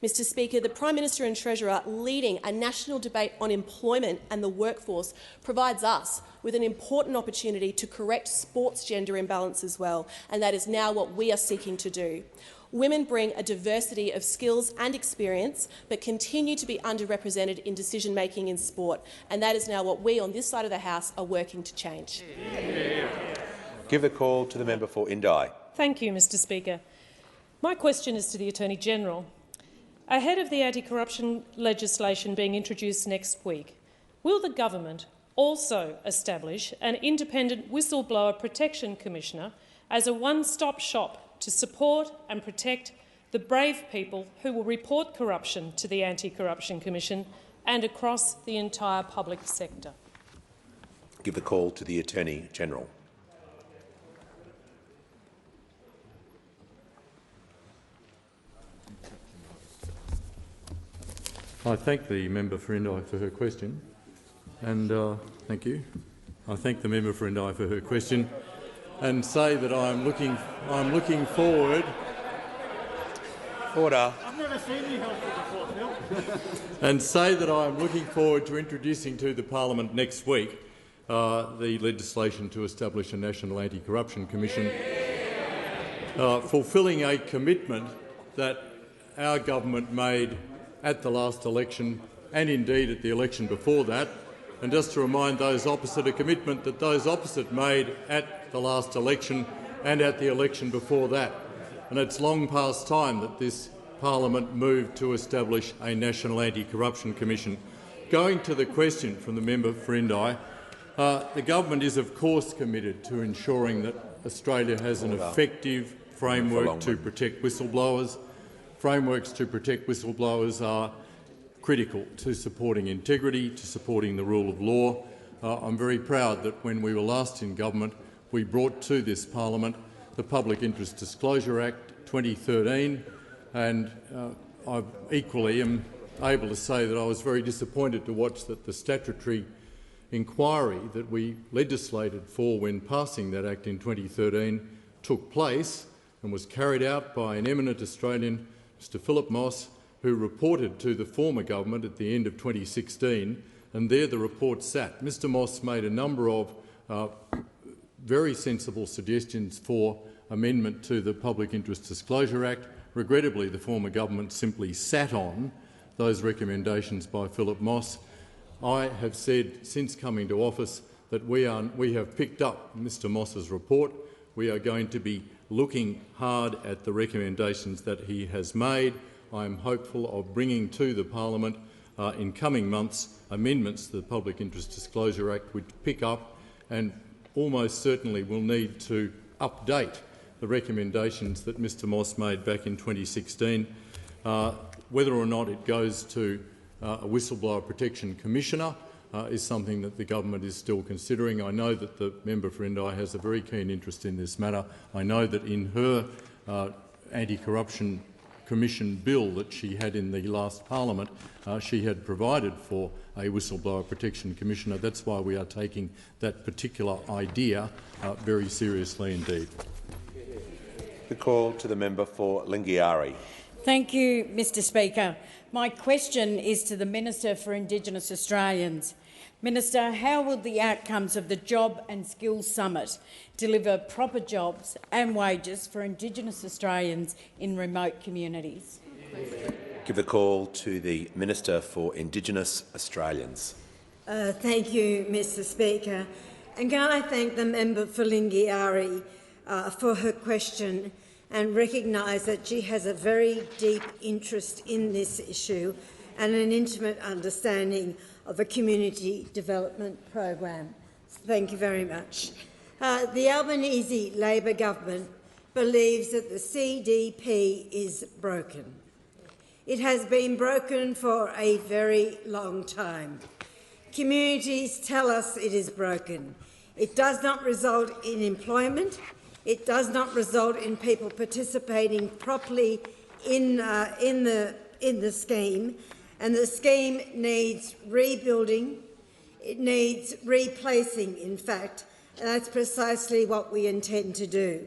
Mr Speaker, the Prime Minister and Treasurer leading a national debate on employment and the workforce provides us with an important opportunity to correct sports gender imbalance as well, and that is now what we are seeking to do. Women bring a diversity of skills and experience but continue to be underrepresented in decision-making in sport, and that is now what we on this side of the House are working to change. Give the call to the member for Indi. Thank you, Mr Speaker. My question is to the Attorney-General. Ahead of the anti-corruption legislation being introduced next week, will the government also establish an independent whistleblower protection commissioner as a one-stop shop to support and protect the brave people who will report corruption to the Anti-Corruption Commission and across the entire public sector? Give the call to the Attorney-General. I thank the member for Indi for her question, and thank you. I thank the member for Indi for her question, and say that I'm looking forward. Order. I've never seen you helpful before, Phil. And say that I'm looking forward to introducing to the Parliament next week the legislation to establish a National Anti-Corruption Commission, fulfilling a commitment that our government made at the last election and indeed at the election before that. And just to remind those opposite, a commitment that those opposite made at the last election and at the election before that. And it's long past time that this Parliament moved to establish a National Anti-Corruption Commission. Going to the question from the member for Indi, the government is of course committed to ensuring that Australia has an effective framework to protect whistleblowers. Frameworks to protect whistleblowers are critical to supporting integrity, to supporting the rule of law. I'm very proud that when we were last in government, we brought to this Parliament the Public Interest Disclosure Act 2013, and I equally am able to say that I was very disappointed to watch that the statutory inquiry that we legislated for when passing that Act in 2013 took place and was carried out by an eminent Australian, Mr Philip Moss, who reported to the former government at the end of 2016, and there the report sat. Mr Moss made a number of very sensible suggestions for amendment to the Public Interest Disclosure Act. Regrettably, the former government simply sat on those recommendations by Philip Moss. I have said since coming to office that we have picked up Mr Moss's report. We are going to be looking hard at the recommendations that he has made. I am hopeful of bringing to the Parliament in coming months amendments to the Public Interest Disclosure Act which pick up and almost certainly will need to update the recommendations that Mr Moss made back in 2016. Whether or not it goes to a Whistleblower Protection Commissioner is something that the government is still considering. I know that the member for Indi has a very keen interest in this matter. I know that in her Anti-Corruption Commission bill that she had in the last Parliament, she had provided for a Whistleblower Protection Commissioner. That's why we are taking that particular idea very seriously indeed. The call to the member for Lingiari. Thank you, Mr Speaker. My question is to the Minister for Indigenous Australians. Minister, how will the outcomes of the Job and Skills Summit deliver proper jobs and wages for Indigenous Australians in remote communities? Give the call to the Minister for Indigenous Australians. Thank you, Mr Speaker. And can I thank the member for Lingiari for her question and recognise that she has a very deep interest in this issue and an intimate understanding of a community development program. Thank you very much. The Albanese Labor government believes that the CDP is broken. It has been broken for a very long time. Communities tell us it is broken. It does not result in employment. It does not result in people participating properly in the scheme, and the scheme needs rebuilding. It needs replacing, in fact, and that's precisely what we intend to do.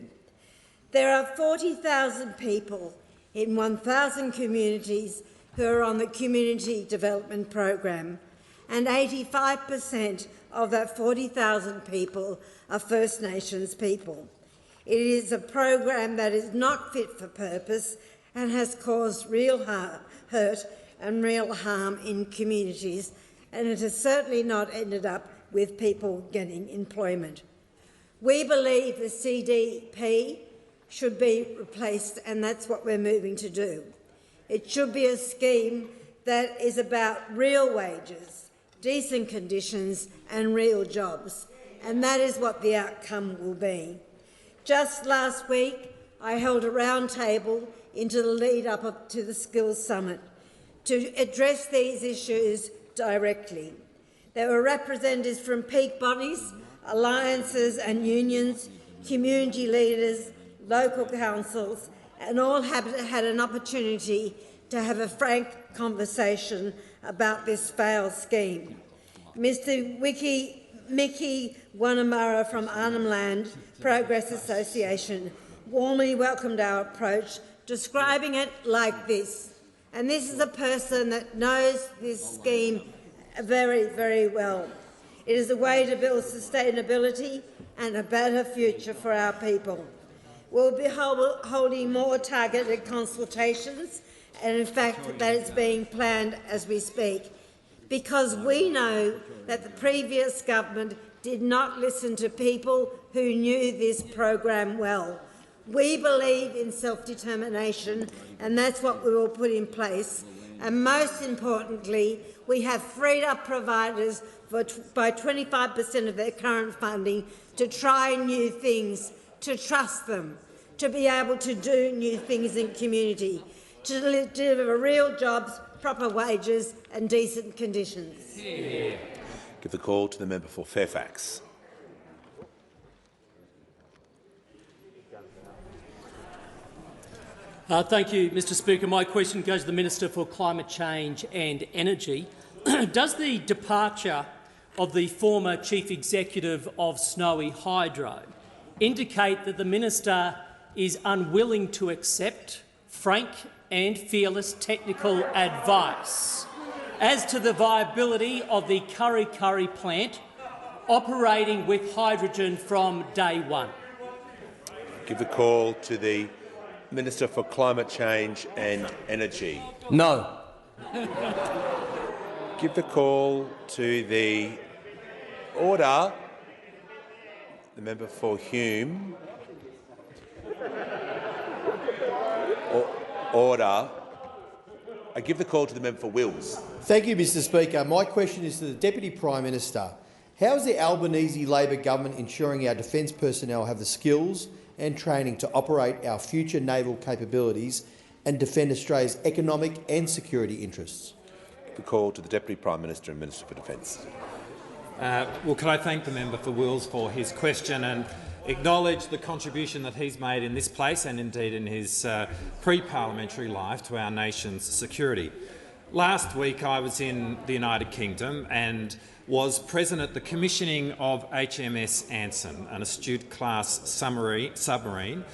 There are 40,000 people in 1,000 communities who are on the Community Development Program, and 85% of that 40,000 people are First Nations people. It is a program that is not fit for purpose and has caused real hurt and real harm in communities, and it has certainly not ended up with people getting employment. We believe the CDP should be replaced, and that's what we're moving to do. It should be a scheme that is about real wages, decent conditions and real jobs, and that is what the outcome will be. Just last week, I held a roundtable into the lead-up to the Skills Summit to address these issues directly. There were representatives from peak bodies, alliances and unions, community leaders, local councils, and all had an opportunity to have a frank conversation about this failed scheme. Mr. Mickey Wanamara from Arnhem Land Progress Association warmly welcomed our approach, describing it like this. And this is a person that knows this scheme very, very well. It is a way to build sustainability and a better future for our people. We'll be holding more targeted consultations, and in fact that is being planned as we speak, because we know that the previous government did not listen to people who knew this program well. We believe in self-determination, and that's what we will put in place. And most importantly, we have freed up providers by 25% of their current funding to try new things, to trust them, to be able to do new things in community, to deliver real jobs, proper wages and decent conditions. Give the call to the member for Fairfax. Thank you, Mr Speaker. My question goes to the Minister for Climate Change and Energy. Does the departure of the former Chief Executive of Snowy Hydro indicate that the Minister is unwilling to accept frank and fearless technical advice as to the viability of the Kurri Kurri plant operating with hydrogen from day one? Give the call to the Minister for Climate Change and Energy. No. Give the call to the order. The member for Hume. Order. I give the call to the member for Wills. Thank you, Mr Speaker. My question is to the Deputy Prime Minister. How is the Albanese Labor government ensuring our defence personnel have the skills and training to operate our future naval capabilities and defend Australia's economic and security interests? The call to the Deputy Prime Minister and Minister for Defence. Well, can I thank the member for Wills for his question and acknowledge the contribution that he's made in this place and indeed in his pre-parliamentary life to our nation's security. Last week I was in the United Kingdom and was present at the commissioning of HMS Anson, an Astute-class submarine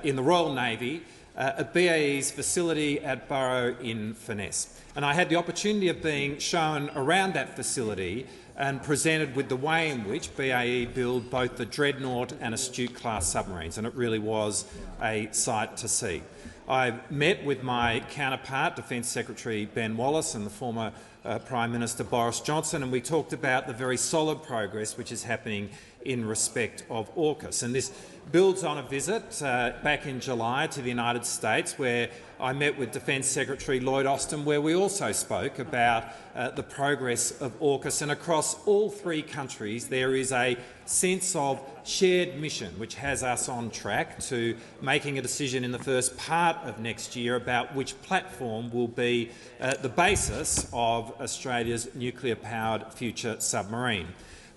in the Royal Navy at BAE's facility at Barrow-in-Furness. And I had the opportunity of being shown around that facility and presented with the way in which BAE build both the Dreadnought and Astute-class submarines, and it really was a sight to see. I met with my counterpart, Defence Secretary Ben Wallace, and the former Prime Minister Boris Johnson, and we talked about the very solid progress which is happening in respect of AUKUS. And this builds on a visit back in July to the United States, where I met with Defence Secretary Lloyd Austin, where we also spoke about the progress of AUKUS. And across all three countries there is a sense of shared mission which has us on track to making a decision in the first part of next year about which platform will be the basis of Australia's nuclear-powered future submarine.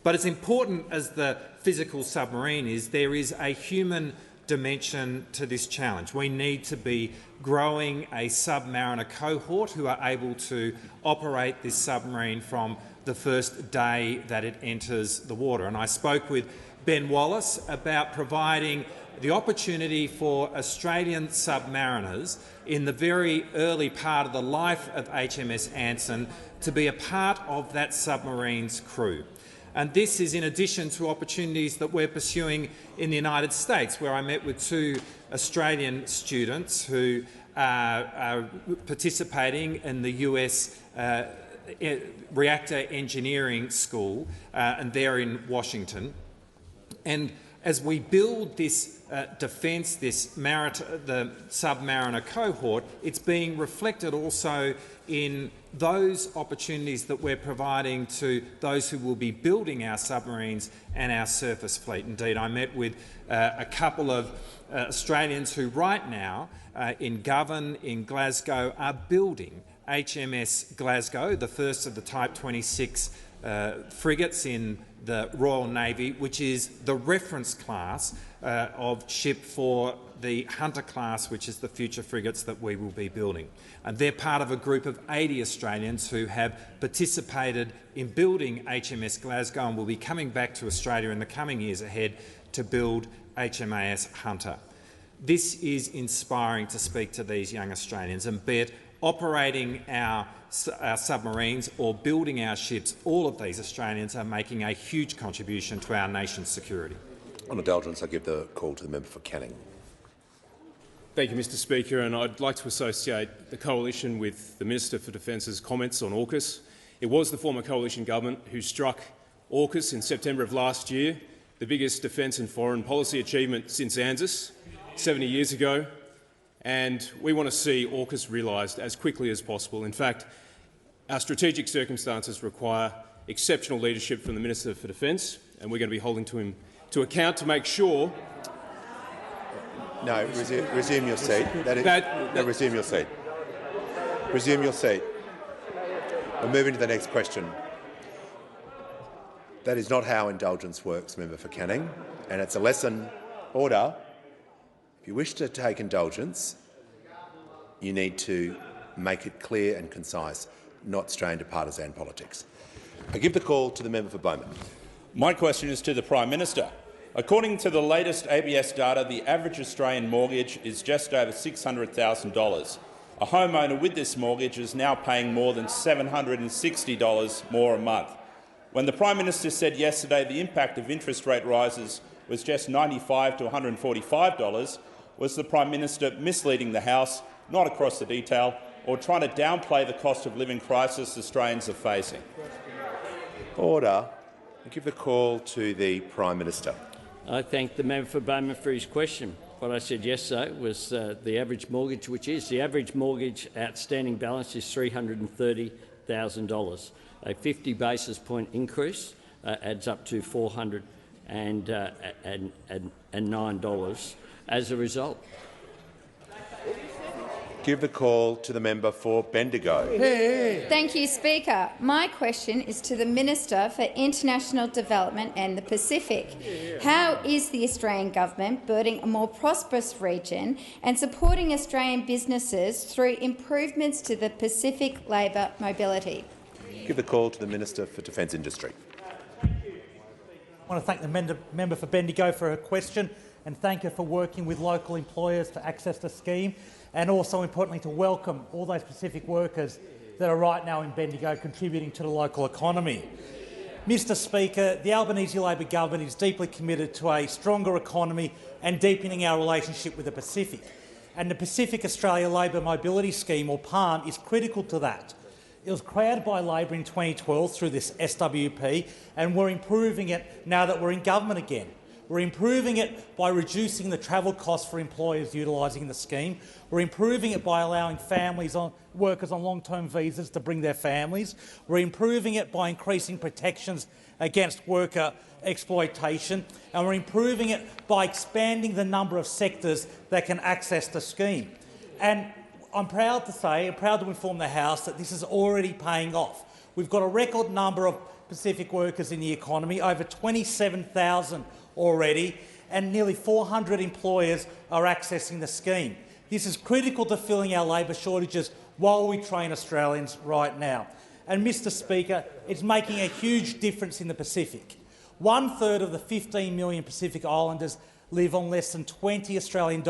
But as important as the physical submarine is, there is a human dimension to this challenge. We need to be growing a submariner cohort who are able to operate this submarine from the first day that it enters the water. And I spoke with Ben Wallace about providing the opportunity for Australian submariners in the very early part of the life of HMS Anson to be a part of that submarine's crew. And this is in addition to opportunities that we're pursuing in the United States, where I met with two Australian students who are participating in the US Reactor Engineering School, and they're in Washington. And as we build this defence, the Submariner cohort, it's being reflected also in those opportunities that we're providing to those who will be building our submarines and our surface fleet. Indeed, I met with a couple of Australians who right now in Govan, in Glasgow, are building HMS Glasgow, the first of the Type 26 frigates in the Royal Navy, which is the reference class of ship for the Hunter class, which is the future frigates that we will be building. And they're part of a group of 80 Australians who have participated in building HMS Glasgow and will be coming back to Australia in the coming years ahead to build HMAS Hunter. This is inspiring to speak to these young Australians, and be it operating our submarines or building our ships, all of these Australians are making a huge contribution to our nation's security. On indulgence, I give the call to the member for Canning. Thank you, Mr Speaker, and I'd like to associate the Coalition with the Minister for Defence's comments on AUKUS. It was the former Coalition government who struck AUKUS in September of last year, the biggest defence and foreign policy achievement since ANZUS 70 years ago, and we want to see AUKUS realised as quickly as possible. In fact, our strategic circumstances require exceptional leadership from the Minister for Defence, and we're going to be holding him to account to make sure— No, resume your seat. Resume your seat. Resume your seat. We're moving to the next question. That is not how indulgence works, member for Canning, and it's a lesson. Order. If you wish to take indulgence, you need to make it clear and concise, not stray into partisan politics. I give the call to the member for Beaumont. My question is to the Prime Minister. According to the latest ABS data, the average Australian mortgage is just over $600,000. A homeowner with this mortgage is now paying more than $760 more a month. When the Prime Minister said yesterday the impact of interest rate rises was just $95 to $145, was the Prime Minister misleading the House, not across the detail, or trying to downplay the cost of living crisis Australians are facing? Order. I give the call to the Prime Minister. I thank the member for Beaumont for his question. What I said yesterday was the average mortgage, the average mortgage outstanding balance is $330,000. A 50 basis point increase adds up to $409 as a result. Give the call to the member for Bendigo. Thank you, Speaker. My question is to the Minister for International Development and the Pacific. How is the Australian government building a more prosperous region and supporting Australian businesses through improvements to the Pacific labour mobility? Give the call to the Minister for Defence Industry. I want to thank the member for Bendigo for her question and thank her for working with local employers to access the scheme, and also, importantly, to welcome all those Pacific workers that are right now in Bendigo contributing to the local economy. Mr Speaker, the Albanese Labor government is deeply committed to a stronger economy and deepening our relationship with the Pacific. And the Pacific Australia Labour Mobility Scheme, or PALM, is critical to that. It was created by Labor in 2012 through this SWP, and we're improving it now that we're in government again. We're improving it by reducing the travel costs for employers utilising the scheme. We're improving it by allowing workers on long-term visas to bring their families. We're improving it by increasing protections against worker exploitation, and we're improving it by expanding the number of sectors that can access the scheme. And I'm proud to inform the House that this is already paying off. We've got a record number of Pacific workers in the economy, over 27,000 already, and nearly 400 employers are accessing the scheme. This is critical to filling our labour shortages while we train Australians right now. And, Mr Speaker, it's making a huge difference in the Pacific. 1/3 of the 15 million Pacific Islanders live on less than $20 Australian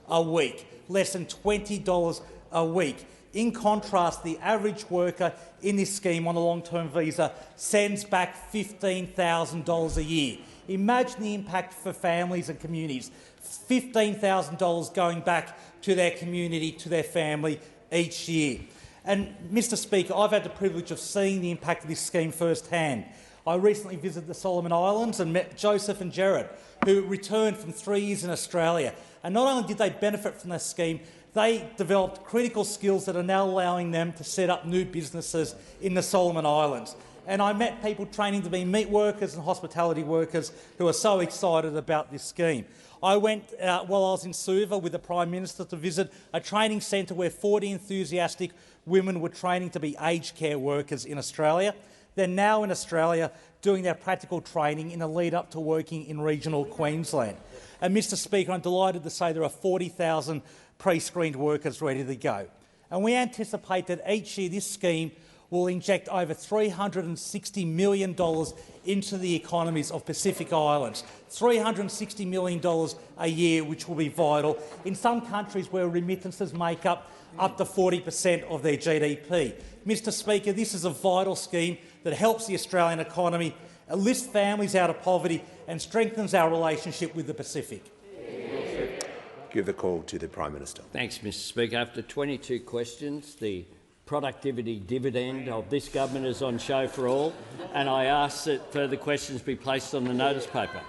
a week, less than $20 a week. In contrast, the average worker in this scheme on a long-term visa sends back $15,000 a year. Imagine the impact for families and communities, $15,000 going back to their community, to their family each year. And, Mr Speaker, I've had the privilege of seeing the impact of this scheme firsthand. I recently visited the Solomon Islands and met Joseph and Jared, who returned from 3 years in Australia. And not only did they benefit from this scheme, they developed critical skills that are now allowing them to set up new businesses in the Solomon Islands. And I met people training to be meat workers and hospitality workers who are so excited about this scheme. I went while I was in Suva with the Prime Minister to visit a training centre where 40 enthusiastic women were training to be aged care workers in Australia. They're now in Australia doing their practical training in the lead-up to working in regional Queensland. And, Mr Speaker, I'm delighted to say there are 40,000 pre-screened workers ready to go. And we anticipate that each year this scheme will inject over $360 million into the economies of Pacific Islands. $360 million a year, which will be vital in some countries where remittances make up to 40% of their GDP. Mr Speaker, this is a vital scheme that helps the Australian economy, lifts families out of poverty and strengthens our relationship with the Pacific. Give the call to the Prime Minister. Thanks, Mr Speaker. After 22 questions, the productivity dividend of this government is on show for all, and I ask that further questions be placed on the notice paper.